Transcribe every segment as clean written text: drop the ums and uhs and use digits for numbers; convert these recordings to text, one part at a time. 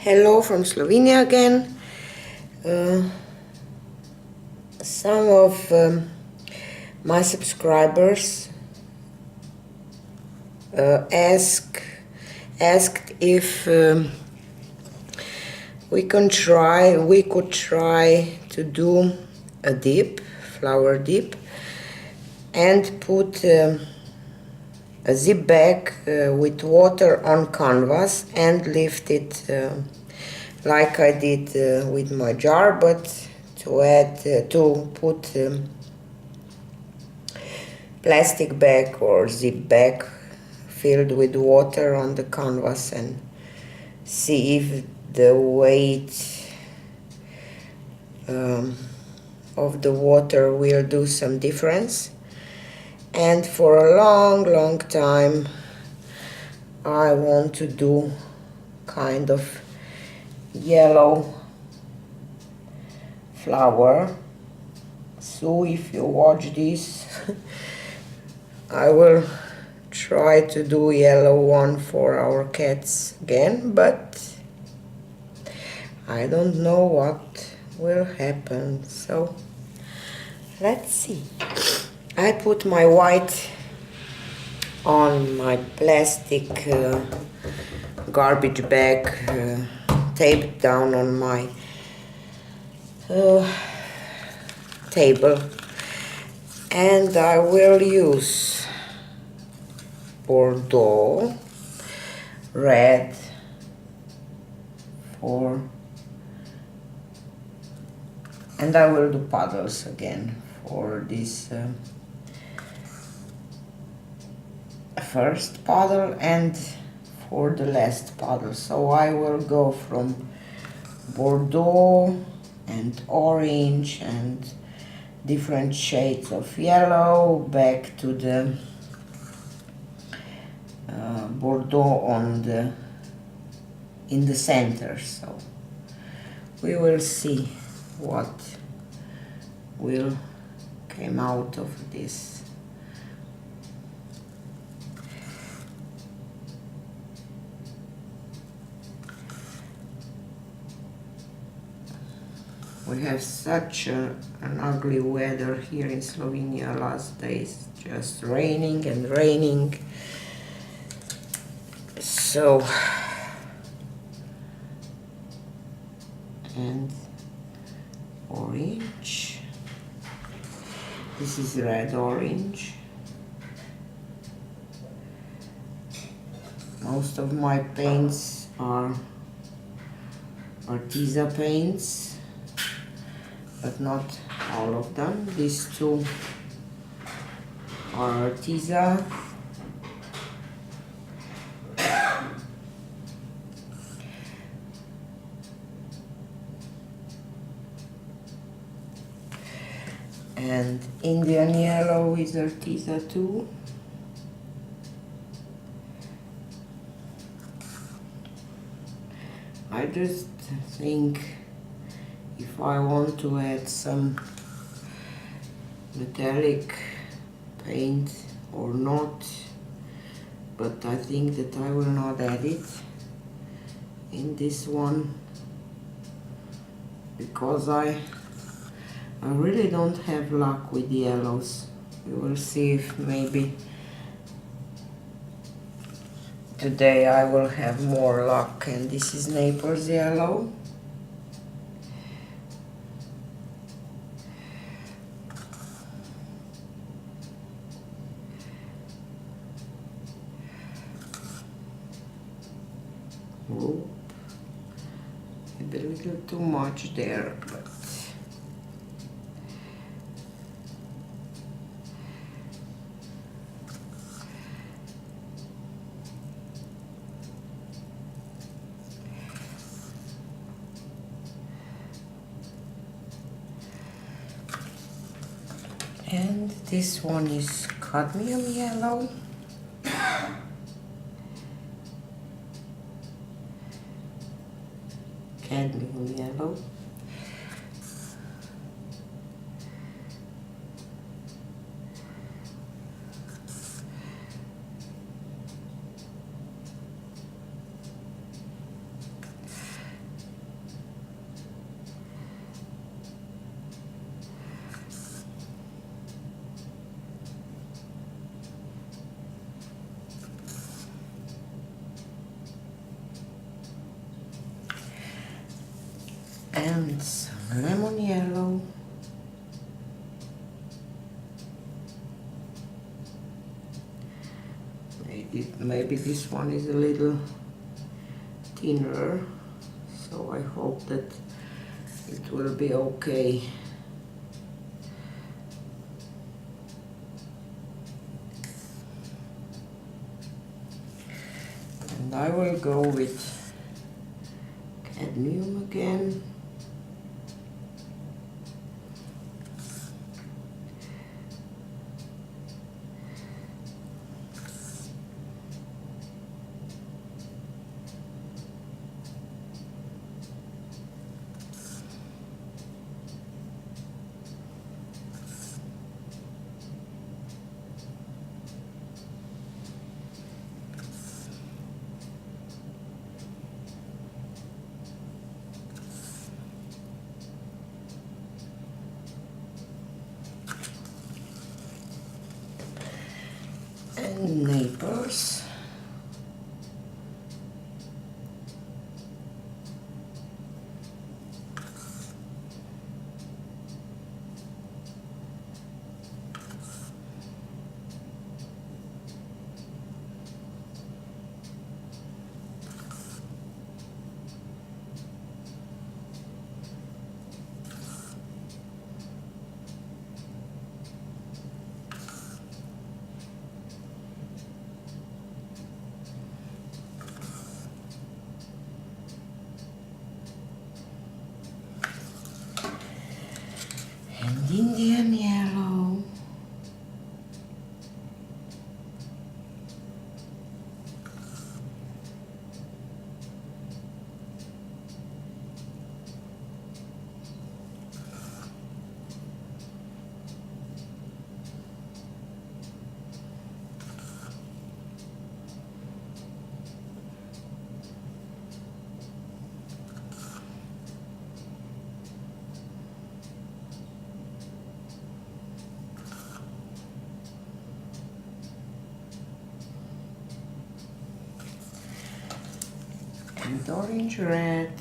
Hello from Slovenia again. Some of my subscribers asked if we could try to do a dip, flower dip, and put a zip bag with water on canvas and lift it like I did with my jar, but to put plastic bag or zip bag filled with water on the canvas and see if the weight of the water will do some difference. And for a long time I want to do kind of yellow flower. So if you watch this I will try to do yellow one for our cats again, but I don't know what will happen, so let's see. I put my white on my plastic garbage bag, taped down on my table, and I will use Bordeaux red and I will do puddles again for this first puddle and for the last puddle. So I will go from Bordeaux and orange and different shades of yellow back to the Bordeaux in the center. So we will see what will come out of this. We have such an ugly weather here in Slovenia last days, just raining and raining. So, and orange. This is red orange. Most of my paints are Arteza paints, but not all of them. These two are Arteza. And Indian yellow is Arteza too. I just think if I want to add some metallic paint or not, but I think that I will not add it in this one because I really don't have luck with yellows. We will see if maybe today I will have more luck. And this is Naples yellow. Oop. Maybe a little too much there, but and this one is cadmium yellow. Cadmium yellow. and some lemon yellow. Maybe this one is a little thinner, so I hope that it will be okay. And I will go with cadmium again. And Naples. And Indian yellow. And orange red.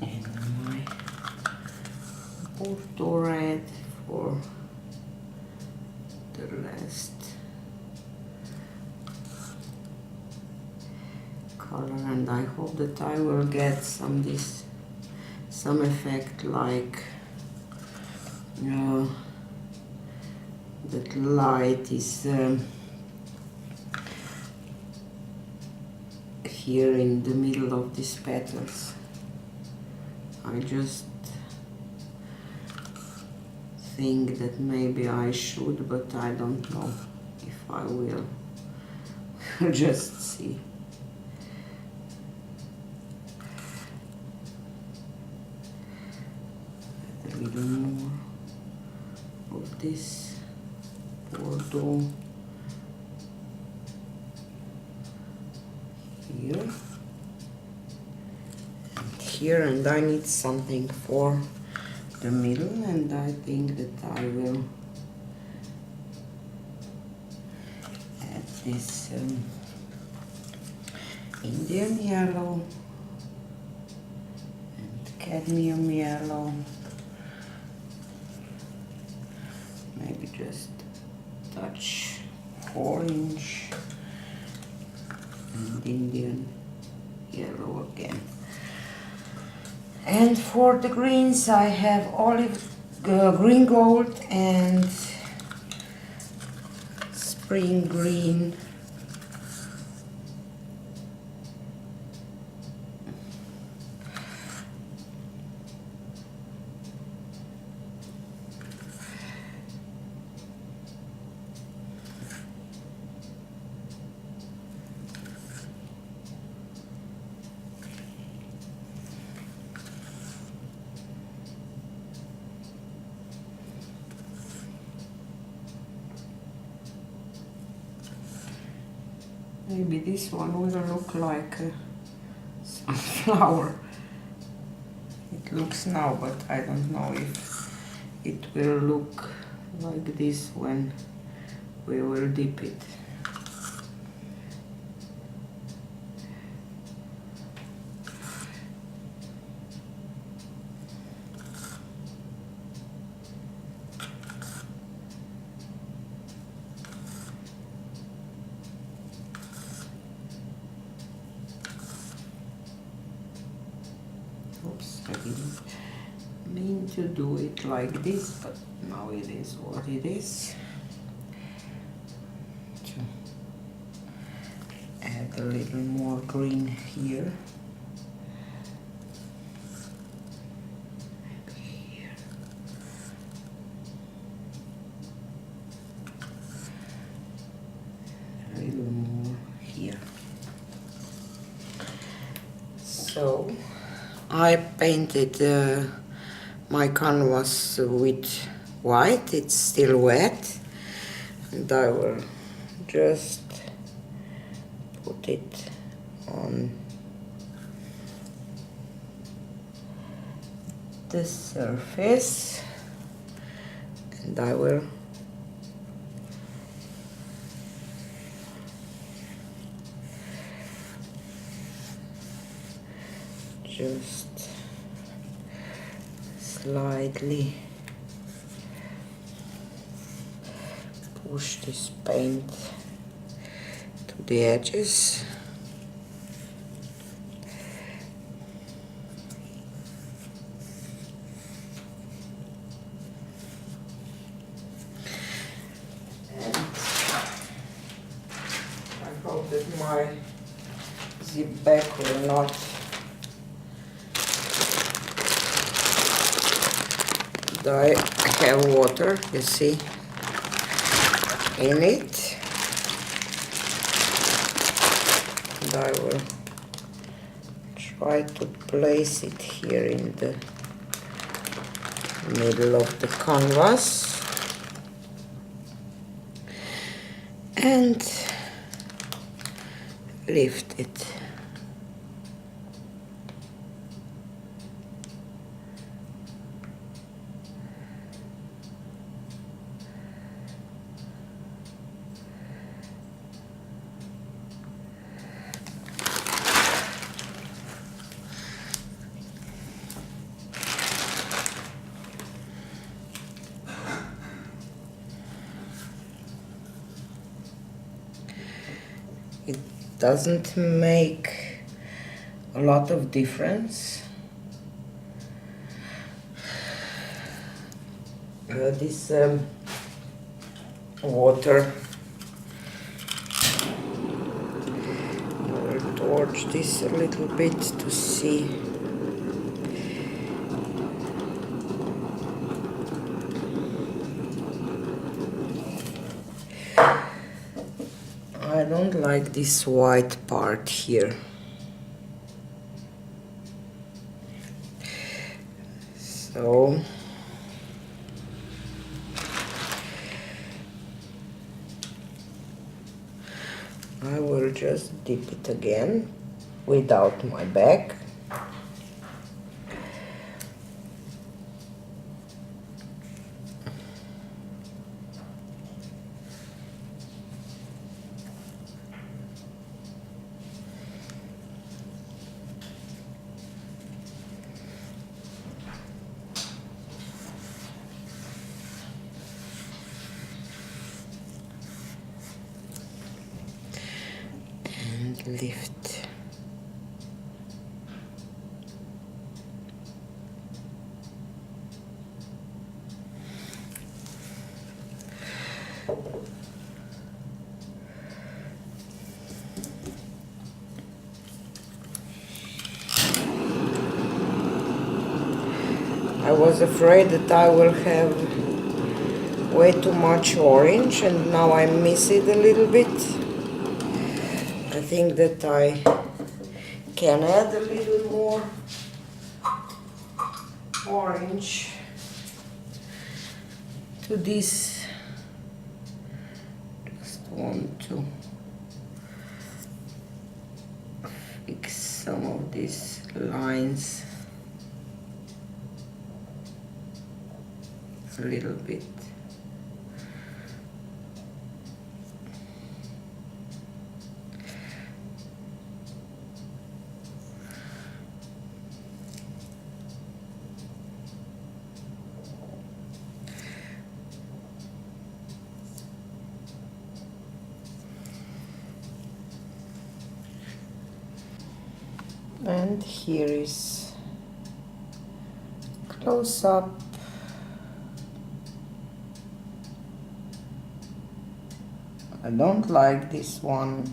And my Porto red for the last color, and I hope that I will get some effect like that light is here in the middle of these petals. I just think that maybe I should, but I don't know if I will. We'll just see. Add a little more of this Bordeaux here and here, and I need something for the middle, and I think that I will add this Indian yellow and cadmium yellow, maybe just touch orange and Indian yellow again. And for the greens I have green gold and spring green. Maybe this one will look like a sunflower. It looks now, but I don't know if it will look like this when we will dip it. Oops, I didn't mean to do it like this, but now it is what it is. To add a little more green here. Here. A little more here. So I painted my canvas with white. It's still wet, and I will just put it on the surface, and I will just slightly push this paint to the edges. And I hope that my zip back will not I have water, you see, in it, and I will try to place it here in the middle of the canvas and lift it. It doesn't make a lot of difference. This water, I will torch this a little bit to see. I don't like this white part here. So I will just dip it again without my bag. Lift. I was afraid that I will have way too much orange, and now I miss it a little bit. I think that I can add a little more orange to this. Just want to some of these lines a little bit. And here is close up. I don't like this one.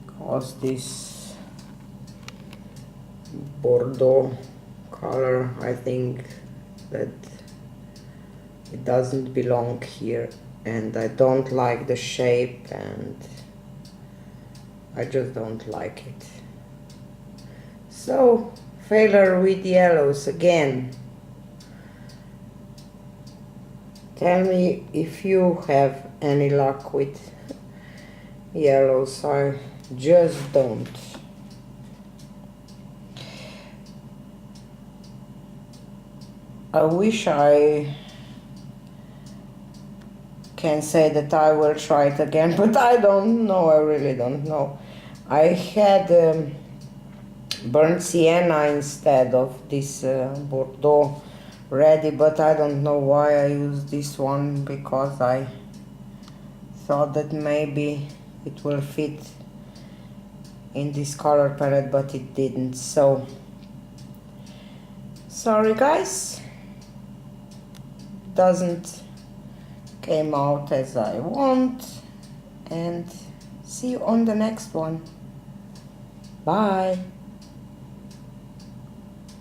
Because this Bordeaux color, I think that it doesn't belong here, and I don't like the shape, and I just don't like it. So, failure with yellows again. Tell me if you have any luck with yellows. I just don't. I wish I can say that I will try it again, but I don't know. I really don't know. I had burnt sienna instead of this Bordeaux ready, but I don't know why I used this one, because I thought that maybe it will fit in this color palette, but it didn't. So sorry guys, doesn't came out as I want, and see you on the next one. Bye.